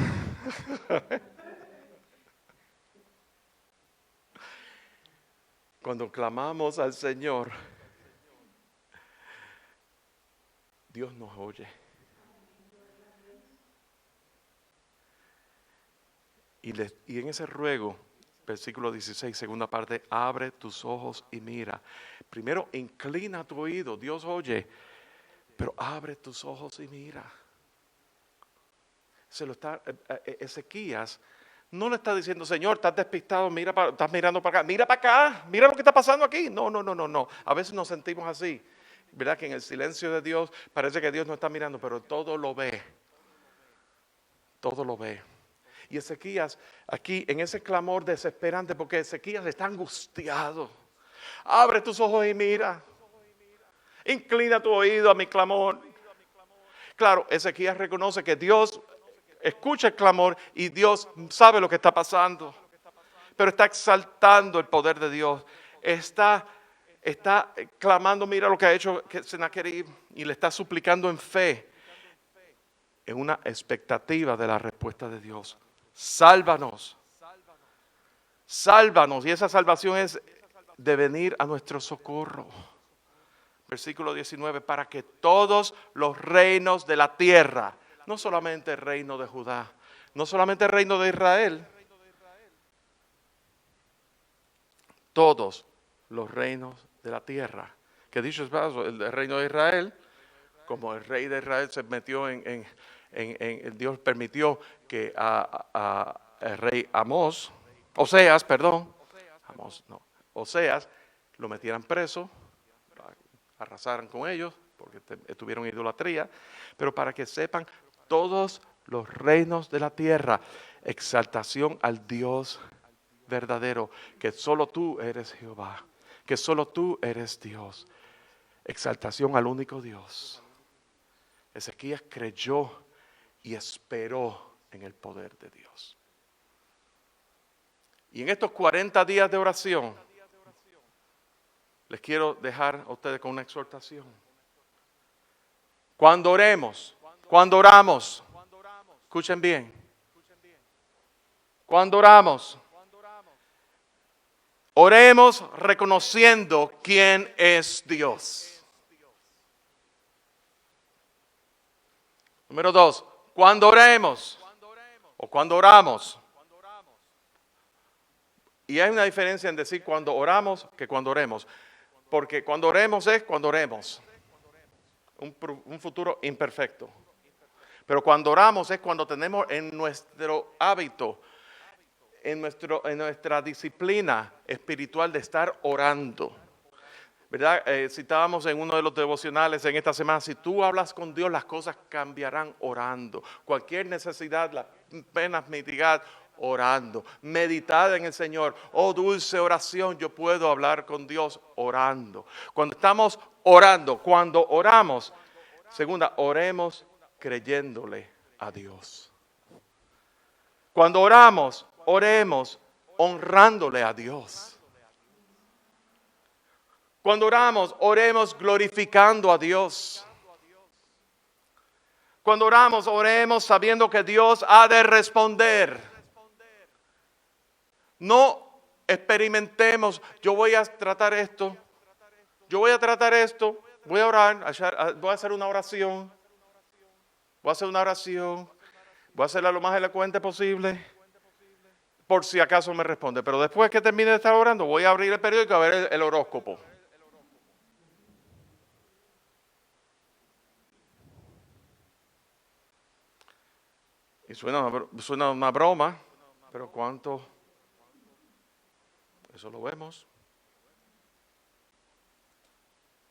Cuando clamamos al Señor, Dios nos oye. Y en ese ruego, versículo 16, segunda parte, abre tus ojos y mira. Primero, inclina tu oído, Dios oye, pero abre tus ojos y mira. Ezequías no le está diciendo, Señor, estás despistado, estás mirando para acá, mira lo que está pasando aquí. No, no, no, no, no. A veces nos sentimos así, ¿verdad? Que en el silencio de Dios parece que Dios no está mirando, pero todo lo ve. Todo lo ve. Y Ezequías, aquí en ese clamor desesperante, porque Ezequías está angustiado. Abre tus ojos y mira. Inclina tu oído a mi clamor. Claro, Ezequías reconoce que Dios escucha el clamor y Dios sabe lo que está pasando. Pero está exaltando el poder de Dios. Está clamando, mira lo que ha hecho Sennacherib, y le está suplicando en fe, en una expectativa de la respuesta de Dios. Sálvanos. Sálvanos. Y esa salvación es de venir a nuestro socorro. Versículo 19, para que todos los reinos de la tierra, no solamente el reino de Judá, no solamente el reino de Israel, todos los reinos de la tierra. Que dicho es paso, el reino de Israel, como el rey de Israel se metió Dios permitió que el rey Oseas lo metieran preso, arrasaran con ellos, porque tuvieron idolatría, pero para que sepan todos los reinos de la tierra, exaltación al Dios verdadero, que solo tú eres Jehová, que solo tú eres Dios, exaltación al único Dios. Ezequías creyó y esperó en el poder de Dios. Y en estos 40 días de oración, les quiero dejar a ustedes con una exhortación. Cuando oramos, escuchen bien, cuando oremos reconociendo quién es Dios. Número 2, cuando oramos, y hay una diferencia en decir cuando oramos que cuando oremos, porque cuando oremos es cuando oremos, un futuro imperfecto. Pero cuando oramos es cuando tenemos en nuestro hábito, en nuestra disciplina espiritual de estar orando. ¿Verdad? Citábamos en uno de los devocionales en esta semana, si tú hablas con Dios, las cosas cambiarán orando. Cualquier necesidad, las penas mitigadas, orando. Meditad en el Señor. Oh, dulce oración, yo puedo hablar con Dios orando. Cuando estamos orando, cuando oramos, segunda, oremos creyéndole a Dios. Cuando oramos, oremos honrándole a Dios. Cuando oramos, oremos glorificando a Dios. Cuando oramos, oremos sabiendo que Dios ha de responder. No experimentemos, yo voy a tratar esto, voy a orar, voy a hacer una oración, voy a hacerla lo más elocuente posible, por si acaso me responde. Pero después que termine de estar orando, voy a abrir el periódico a ver el horóscopo. Y suena una broma, pero ¿cuánto? Eso lo vemos.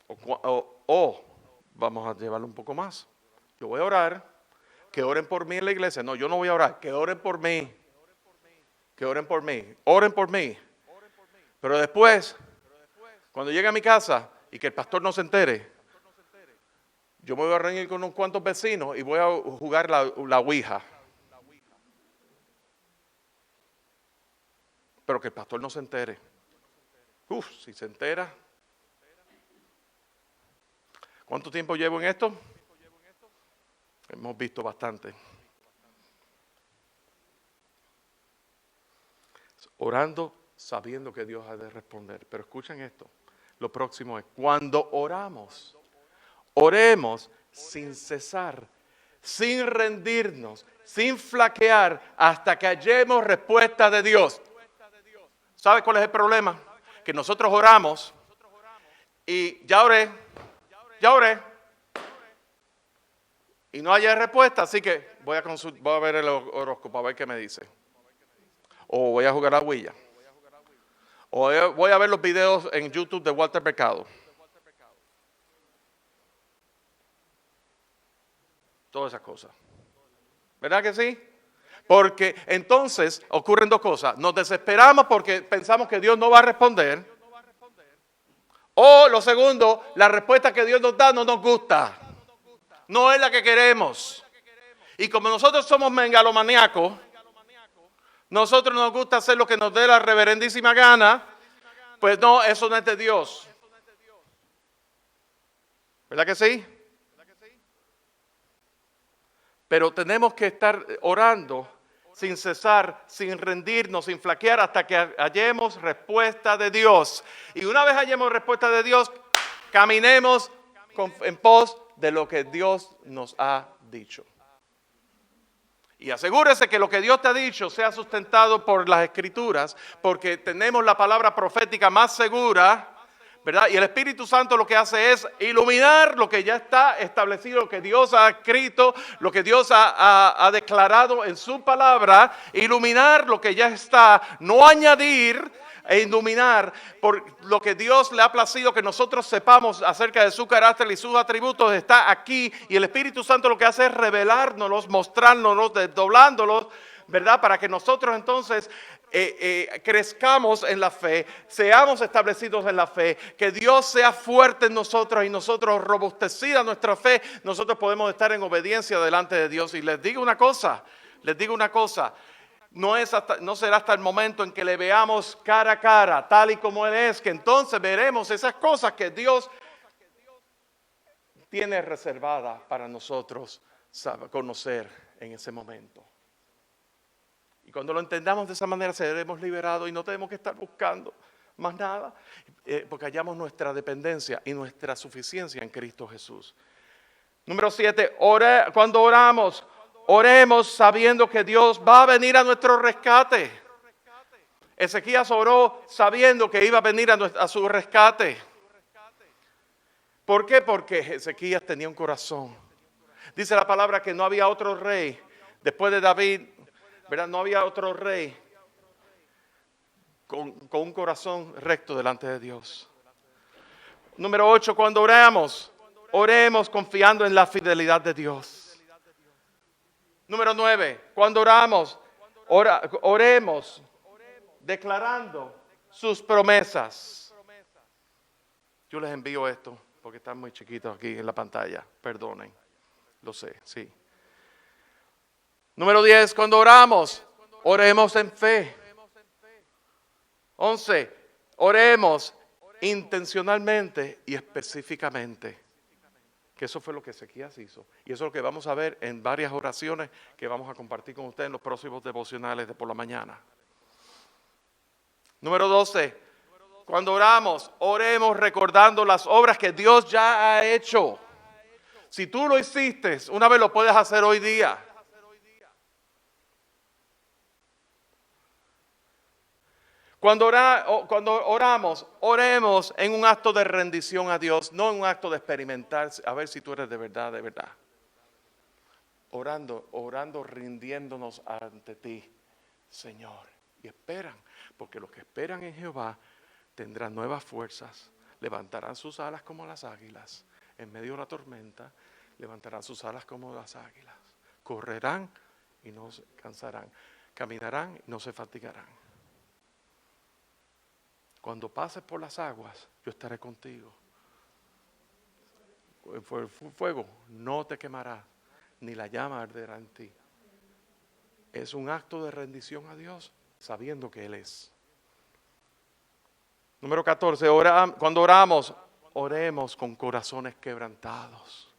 O vamos a llevarlo un poco más. Yo voy a orar, que oren por mí en la iglesia. No, yo no voy a orar, que oren por mí. Que oren por mí. Pero después, cuando llegue a mi casa y que el pastor no se entere, yo me voy a reunir con unos cuantos vecinos y voy a jugar la ouija. Pero que el pastor no se entere. Si se entera. ¿Cuánto tiempo llevo en esto? Hemos visto bastante. Orando sabiendo que Dios ha de responder. Pero escuchen esto. Lo próximo es, cuando oramos, oremos sin cesar sin rendirnos, sin flaquear, hasta que hallemos respuesta de Dios. ¿Sabe cuál es el problema? Que nosotros oramos y ya oré, y no hay respuesta, así que voy a ver el horóscopo a ver qué me dice. O voy a jugar a Ouija. O voy a ver los videos en YouTube de Walter Mercado. Todas esas cosas. ¿Verdad que sí? Porque entonces ocurren dos cosas. Nos desesperamos porque pensamos que Dios no va a responder. O lo segundo, la respuesta que Dios nos da no nos gusta. No es la que queremos. Y como nosotros somos megalomaníacos, nosotros nos gusta hacer lo que nos dé la reverendísima gana, pues no, eso no es de Dios. ¿Verdad que sí? Pero tenemos que estar orando sin cesar, sin rendirnos, sin flaquear, hasta que hallemos respuesta de Dios. Y una vez hallemos respuesta de Dios, caminemos en pos de lo que Dios nos ha dicho. Y asegúrese que lo que Dios te ha dicho sea sustentado por las Escrituras, porque tenemos la palabra profética más segura, ¿verdad? Y el Espíritu Santo lo que hace es iluminar lo que ya está establecido, lo que Dios ha escrito, lo que Dios ha declarado en su palabra, iluminar lo que ya está, no añadir e iluminar por lo que Dios le ha placido que nosotros sepamos acerca de su carácter y sus atributos está aquí, y el Espíritu Santo lo que hace es revelárnoslos, mostrándolos, desdoblándolos, ¿verdad? Para que nosotros entonces crezcamos en la fe, seamos establecidos en la fe, que Dios sea fuerte en nosotros y nosotros robustecida nuestra fe, nosotros podemos estar en obediencia delante de Dios. Y les digo una cosa, no será hasta el momento en que le veamos cara a cara, tal y como Él es, que entonces veremos esas cosas que Dios tiene reservadas para nosotros conocer en ese momento. Y cuando lo entendamos de esa manera, seremos liberados y no tenemos que estar buscando más nada, porque hallamos nuestra dependencia y nuestra suficiencia en Cristo Jesús. Número 7, cuando oramos, oremos sabiendo que Dios va a venir a nuestro rescate. Ezequías oró sabiendo que iba a venir a su rescate. ¿Por qué? Porque Ezequías tenía un corazón. Dice la palabra que no había otro rey después de David, ¿verdad? No había otro rey con un corazón recto delante de Dios. Número 8, cuando oremos confiando en la fidelidad de Dios. Número 9, cuando oremos declarando sus promesas. Yo les envío esto porque están muy chiquitos aquí en la pantalla. Perdonen, lo sé, sí. Número 10, cuando oremos en fe. 11, oremos intencionalmente y específicamente. Que eso fue lo que Ezequías hizo. Y eso es lo que vamos a ver en varias oraciones que vamos a compartir con ustedes en los próximos devocionales de por la mañana. Número 12, cuando oremos recordando las obras que Dios ya ha hecho. Si tú lo hiciste una vez, lo puedes hacer hoy día. Cuando oremos en un acto de rendición a Dios, no en un acto de experimentar, a ver si tú eres de verdad, de verdad. Orando, rindiéndonos ante ti, Señor. Y esperan, porque los que esperan en Jehová tendrán nuevas fuerzas, levantarán sus alas como las águilas. En medio de la tormenta, levantarán sus alas como las águilas. Correrán y no se cansarán, caminarán y no se fatigarán. Cuando pases por las aguas, yo estaré contigo. El fuego no te quemará, ni la llama arderá en ti. Es un acto de rendición a Dios, sabiendo que Él es. Número 14, cuando oremos con corazones quebrantados.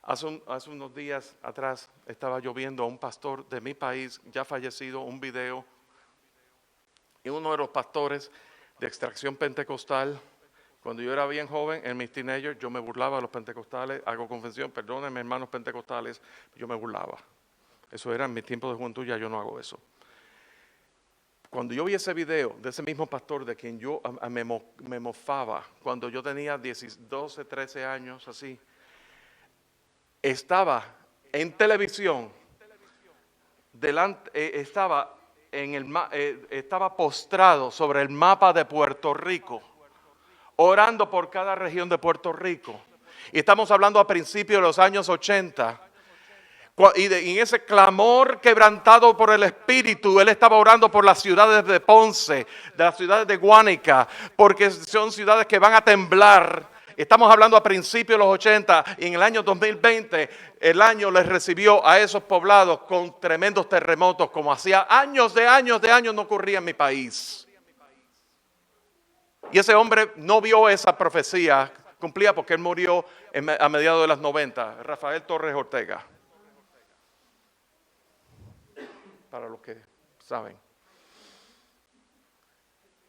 Hace unos días atrás estaba yo viendo a un pastor de mi país, ya fallecido, un video. Y uno de los pastores de extracción pentecostal, Cuando yo era bien joven, en mis teenagers, yo me burlaba de los pentecostales. Hago confesión, perdónenme, hermanos pentecostales, yo me burlaba. Eso era en mi tiempo de juventud, ya yo no hago eso. Cuando yo vi ese video de ese mismo pastor de quien yo me mofaba, cuando yo tenía 12, 13 años, así, estaba en televisión, estaba postrado sobre el mapa de Puerto Rico, orando por cada región de Puerto Rico. Y estamos hablando a principios de los años 80. Y en ese clamor quebrantado por el Espíritu, él estaba orando por las ciudades de Ponce, de las ciudades de Guánica, porque son ciudades que van a temblar. Estamos hablando a principios de los 80 y en el año 2020, el año les recibió a esos poblados con tremendos terremotos, como hacía años no ocurría en mi país. Y ese hombre no vio esa profecía cumplida porque él murió a mediados de los 90, Rafael Torres Ortega. Para los que saben.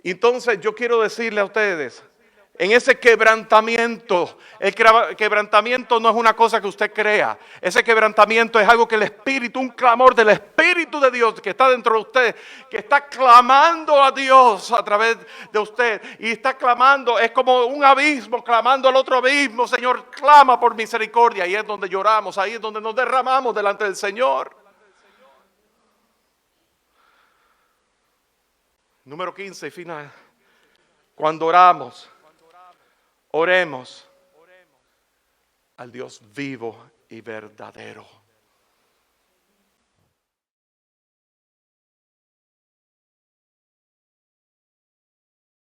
Entonces yo quiero decirle a ustedes, en ese quebrantamiento, el quebrantamiento no es una cosa que usted crea. Ese quebrantamiento es algo que el Espíritu, un clamor del Espíritu de Dios que está dentro de usted, que está clamando a Dios a través de usted. Y está clamando, es como un abismo clamando al otro abismo. Señor, clama por misericordia. Ahí es donde lloramos, ahí es donde nos derramamos delante del Señor. Número 15 y final. Cuando oremos al Dios vivo y verdadero.